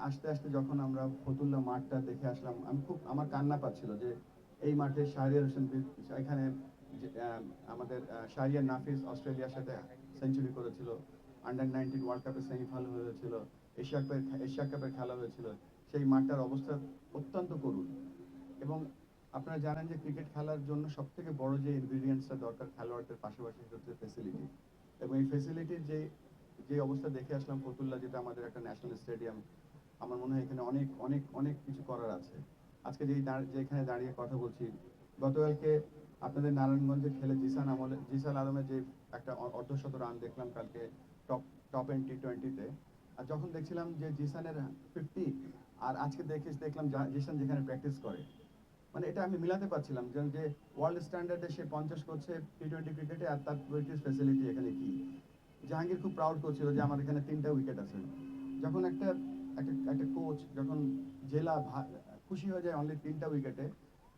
আসতে আসতে যখন আমরা ফতুল্লা মাঠটা দেখে আসলাম, আমার কান্না পাচ্ছিল যে এই মাঠে শাহরিয়ার হোসেন এখানে আমাদের শাহরিয়ার নাফিস অস্ট্রেলিয়ার সাথে সেঞ্চুরি করেছিল, আন্ডার 19 ওয়ার্ল্ড কাপের সেমিফাইনাল হয়েছিল, এশিয়া কাপের খেলা হয়েছিল। সেই মাঠটার অবস্থা অত্যন্ত করুণ। এবং আপনারা জানেন যে ক্রিকেট খেলার জন্য সব থেকে বড় যে ইনগ্রিডিয়েন্টসটা দরকার খেলোয়াড়দের পাশাপাশি হচ্ছে ফেসিলিটি। এবং এই ফেসিলিটির যে যে অবস্থা দেখে আসলাম ফতুল্লা, যেটা আমাদের একটা ন্যাশনাল স্টেডিয়াম, আমার মনে হয় এখানে অনেক অনেক অনেক কিছু করার আছে। আজকে যে এখানে দাঁড়িয়ে কথা বলছি, গতকালকে আপনাদের নারায়ণগঞ্জে খেলে জিসান আলমের যে একটা অর্ধশত রান দেখলাম কালকে টপ টপ এন্ড T20-তে। আর যখন দেখছিলাম যে জিসানের 50, আর আজকে দেখলাম জিসান যেখানে প্র্যাকটিস করে, মানে এটা আমি মিলাতে পারছিলাম যে ওয়ার্ল্ড স্ট্যান্ডার্ডে সে 50 করছে T20 ক্রিকেটে, আর তার প্র্যাকটিস ফ্যাসিলিটি এখানে কি। জাহাঙ্গীর খুব প্রাউড করছিল যে আমার এখানে 3টা উইকেট আছে। যখন একটা একটা একটা কোচ যখন জেলা খুশি হয়ে যায় অনলি 3টা উইকেটে,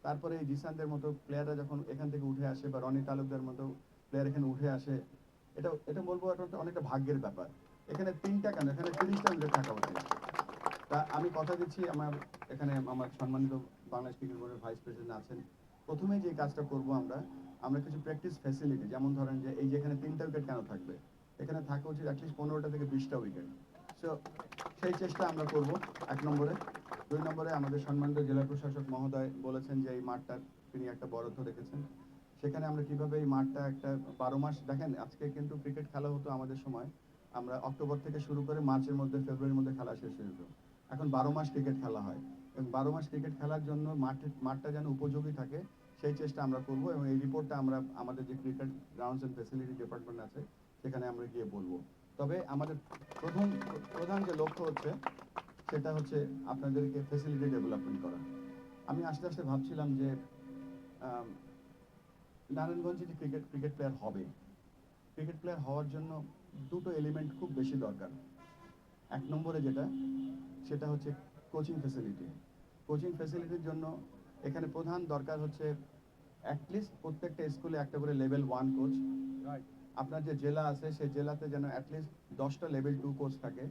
তারপরে এই জিসানদের মতো প্লেয়াররা যখন এখান থেকে উঠে আসে, বা রনি তালুকদার মতো প্লেয়ার এখানে উঠে আসে, এটা এটা বলবো এটা অনেকটা ভাগ্যের ব্যাপার। এখানে 3টা কেন, এখানে 30টা উইকেট থাকা উচিত। তা আমি কথা দিচ্ছি, এখানে আমার সম্মানিত বাংলাদেশ ক্রিকেট বোর্ডের ভাইস প্রেসিডেন্ট আছেন, প্রথমেই যে কাজটা করব আমরা কিছু প্র্যাকটিস ফ্যাসিলিটি, যেমন ধরেন যে এই যে এখানে 3টা উইকেট কেন থাকবে, এখানে থাকা উচিত অ্যাটলিস্ট 15টা থেকে 20টা উইকেট। সো সেই চেষ্টা আমরা করব 1 নম্বরে। 2 নম্বরে আমাদের সম্মানিত জেলা প্রশাসক মহোদয় বলেছেন যে এই মাঠটা তিনি একটা বরাদ্দ রেখেছেন, সেখানে আমরা কিভাবে এই মাঠটা একটা 12 মাস, দেখেন আজকে কিন্তু ক্রিকেট খেলা হতো আমাদের সময়, আমরা অক্টোবর থেকে শুরু করে মার্চের মধ্যে ফেব্রুয়ারির মধ্যে খেলা শেষ হয়ে যেত। এখন 12 মাস ক্রিকেট খেলা হয়, এবং 12 মাস ক্রিকেট খেলার জন্য মাঠটা যেন উপযোগী থাকে সেই চেষ্টা আমরা করব। এবং এই রিপোর্টটা আমরা আমাদের যে cricket grounds and facility department আছে সেখানে আমরা গিয়ে বলবো। তবে আমাদের প্রথম প্রধান যে লক্ষ্য হচ্ছে সেটা হচ্ছে আপনাদেরকে ফ্যাসিলিটি ডেভেলপমেন্ট করা। আমি আস্তে আস্তে ভাবছিলাম যে নারায়ণগঞ্জে যে ক্রিকেট প্লেয়ার হবে, ক্রিকেট প্লেয়ার হওয়ার জন্য দুটো এলিমেন্ট খুব বেশি দরকার। 1 নম্বরে যেটা, সেটা হচ্ছে কোচিং ফ্যাসিলিটি। কোচিং ফ্যাসিলিটির জন্য এখানে প্রধান দরকার হচ্ছে অ্যাটলিস্ট প্রত্যেকটা স্কুলে একটা করে লেভেল 1 কোচ। আপনার যে জেলা আছে সেই জেলাতে যেন অ্যাটলিস্ট 10টা লেভেল 2 কোচ থাকে।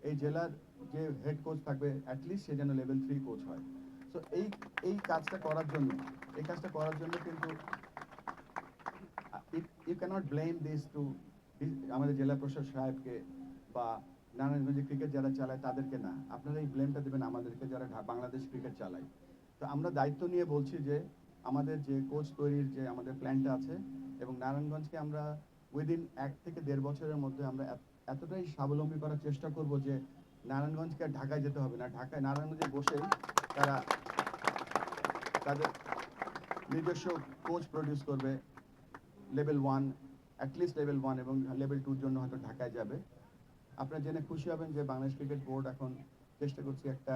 এই জেলার যে হেড কোচ থাকবে অ্যাটলিস্ট সে যেন লেভেল 3 কোচ হয়। সো এই কাজটা করার জন্য কিন্তু you cannot blame this to আমাদের জেলা প্রশাসক সাহেবকে বা নারায়ণগঞ্জে ক্রিকেট যারা চালায় তাদেরকে না, আপনারা এই ব্লেমটা দেবেন আমাদেরকে যারা বাংলাদেশ ক্রিকেট চালায়। তো আমরা দায়িত্ব নিয়ে বলছি যে আমাদের যে কোচ তৈরির যে আমাদের প্ল্যানটা আছে, এবং নারায়ণগঞ্জকে আমরা উইদিন 1 থেকে 1.5 বছরের মধ্যে আমরা এতটাই স্বাবলম্বী করার চেষ্টা করব যে নারায়ণগঞ্জকে আর ঢাকায় যেতে হবে না, নারায়ণগঞ্জে বসেই তারা তাদের নিজস্ব কোচ প্রডিউস করবে লেভেল 1, অ্যাটলিস্ট লেভেল 1, এবং লেভেল 2-র জন্য হয়তো ঢাকায় যাবে। আপনারা জেনে খুশি হবেন যে বাংলাদেশ ক্রিকেট বোর্ড এখন চেষ্টা করছি একটা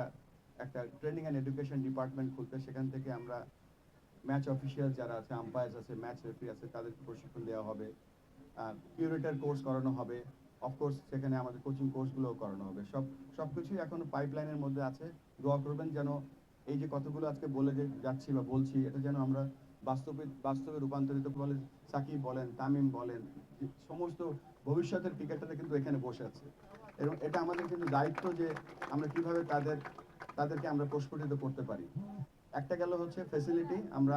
একটা ট্রেনিং অ্যান্ড এডুকেশন ডিপার্টমেন্ট খুলতে। সেখান থেকে আমরা ম্যাচ অফিসিয়াল যারা আছে, আম্পায়ার্স আছে, ম্যাচ রেফারি আছে, তাদেরকে প্রশিক্ষণ দেওয়া হবে, কিউরেটর কোর্স করানো হবে, অফকোর্স সেখানে আমাদের কোচিং কোর্সগুলোও করানো হবে। সবকিছুই এখন পাইপলাইনের মধ্যে আছে। দোয়া করবেন যেন এই যে কতগুলো আজকে বলে যাচ্ছি বা বলছি, এটা যেন আমরা বাস্তবে রূপান্তরিত বলে। সাকিব বলেন, তামিম বলেন, সমস্ত ভবিষ্যতের ক্রিকেটাররা কিন্তু এখানে বসে আছে, এবং এটা আমাদের কিন্তু দায়িত্ব যে আমরা কিভাবে তাদেরকে আমরা প্রস্ফুটিত করতে পারি। একটা গেল হচ্ছে ফ্যাসিলিটি, আমরা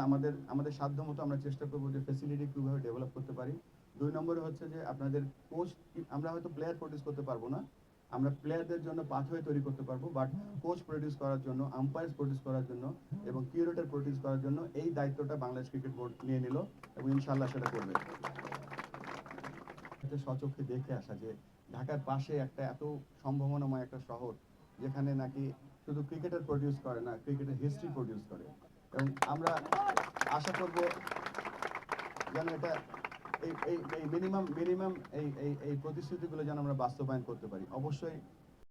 আমাদের সাধ্য মতো আমরা চেষ্টা করবো যে ফ্যাসিলিটি কীভাবে ডেভেলপ করতে পারি। 2 নম্বরে হচ্ছে যে আপনাদের কোচ, আমরা হয়তো প্লেয়ার প্রডিউস করতে পারবো না, আমরা প্লেয়ারদের জন্য পাথওয়ে তৈরি করতে পারবো, বাট কোচ প্রডিউস করার জন্য, আম্পায়ার্স প্রডিউস করার জন্য এবং কিউরেটর প্রডিউস করার জন্য এই দায়িত্বটা বাংলাদেশ ক্রিকেট বোর্ড নিয়ে নিল, এবং ইনশাআল্লাহ সেটা করবে। স্বচক্ষে দেখে আসা যে ঢাকার পাশে একটা এত সম্ভাবনাময় একটা শহর, যেখানে নাকি শুধু ক্রিকেটার প্রডিউস করে না, ক্রিকেটের হিস্ট্রি প্রডিউস করে। এবং আমরা আশা করব যেন এটা এই মিনিমাম এই প্রতিশ্রুতিগুলো যেন আমরা বাস্তবায়ন করতে পারি। অবশ্যই